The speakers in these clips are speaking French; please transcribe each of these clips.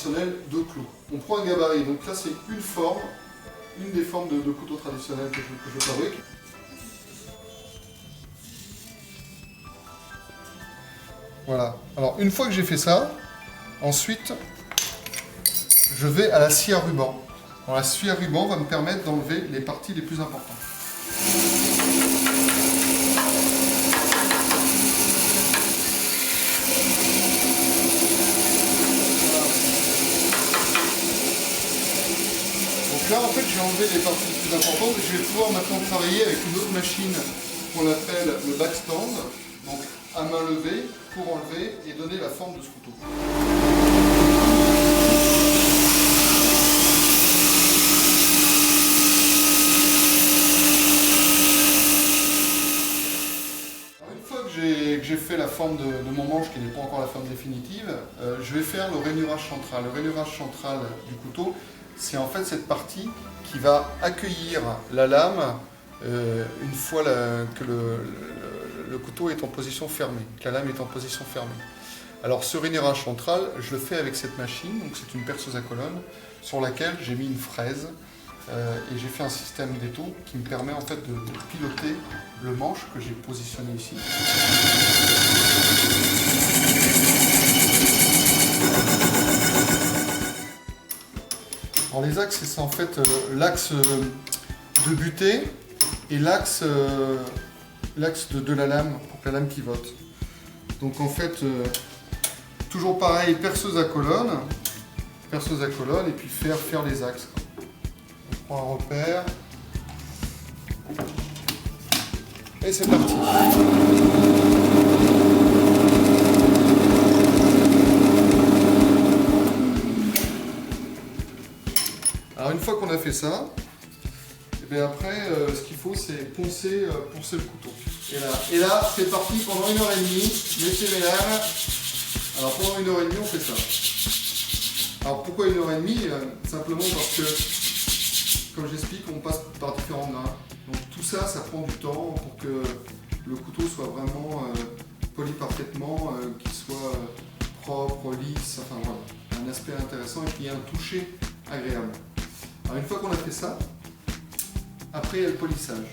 traditionnel de clous. On prend un gabarit, donc là c'est une forme, une des formes de couteau traditionnel que je fabrique. Voilà, alors une fois que j'ai fait ça, ensuite je vais à la scie à ruban. Alors, la scie à ruban va me permettre d'enlever les parties les plus importantes. Donc là en fait j'ai enlevé les parties les plus importantes et je vais pouvoir maintenant travailler avec une autre machine qu'on appelle le backstand. Donc à main levée pour enlever et donner la forme de ce couteau. Alors, une fois que j'ai fait la forme de mon manche qui n'est pas encore la forme définitive, je vais faire le rainurage central. Le rainurage central du couteau, c'est en fait cette partie qui va accueillir la lame une fois que le couteau est en position fermée, que la lame est en position fermée. Alors ce rainurage central, je le fais avec cette machine, donc c'est une perceuse à colonne sur laquelle j'ai mis une fraise et j'ai fait un système d'étau qui me permet en fait de piloter le manche que j'ai positionné ici. Alors les axes, c'est en fait l'axe de butée et l'axe de la lame, pour que la lame pivote. Donc en fait, toujours pareil, perceuse à colonne, et puis faire les axes. On prend un repère, et c'est parti. Alors une fois qu'on a fait ça, et bien après, ce qu'il faut, c'est poncer le couteau. Et là c'est parti pendant 1h30, messieurs, mesdames. Alors pendant 1h30, on fait ça. Alors pourquoi 1h30 ? Simplement parce que, comme j'explique, on passe par différents grains. Donc tout ça, ça prend du temps pour que le couteau soit vraiment poli parfaitement, qu'il soit propre, lisse, enfin voilà, un aspect intéressant et qu'il y ait un toucher agréable. Alors une fois qu'on a fait ça, après il y a le polissage.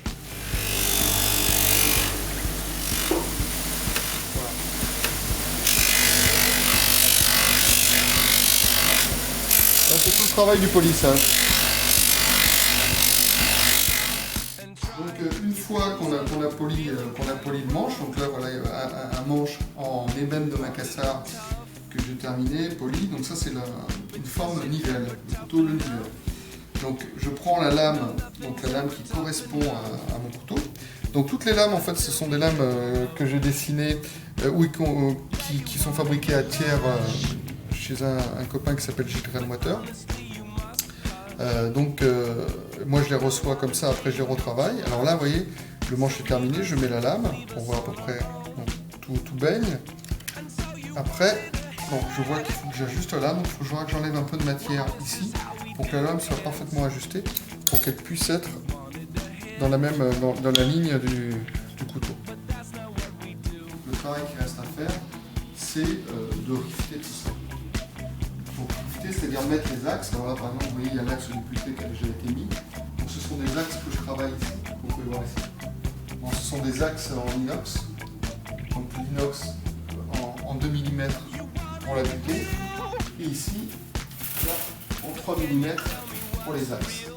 Voilà. Ça c'est tout le travail du polissage. Donc une fois qu'on a poli le manche, donc là voilà un manche en ébène de Macassar que j'ai terminé, poli, donc ça c'est une forme nivelle, le couteau le nivelle. Donc je prends la lame qui correspond à mon couteau. Donc toutes les lames en fait ce sont des lames que j'ai dessinées qui sont fabriquées à Thiers chez un copain qui s'appelle Gilles Grelwater. Moi je les reçois comme ça, après je les retravaille. Alors là vous voyez, le manche est terminé, je mets la lame pour voir à peu près tout baigne. Après, je vois qu'il faut que j'ajuste la lame, donc il faudra que j'enlève un peu de matière ici pour que la lame soit parfaitement ajustée, pour qu'elle puisse être dans la ligne du couteau. Le travail qui reste à faire, c'est de rifter tout ça. Donc rifter, c'est-à-dire mettre les axes. Alors là par exemple, vous voyez, il y a l'axe du buté qui a déjà été mis. Donc ce sont des axes que je travaille ici, vous pouvez voir ici. Donc, ce sont des axes en inox. Donc l'inox en 2 mm pour la butée. Et ici, là, en 3 mm pour les axes.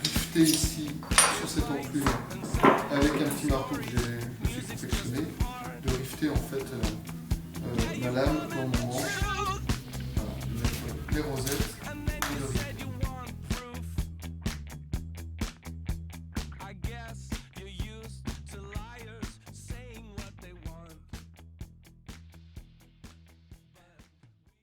Rifter ici sur cette enclume avec un petit marteau que je suis confectionné, de rifter en fait ma lame dans mon manche, voilà, de mettre les rosettes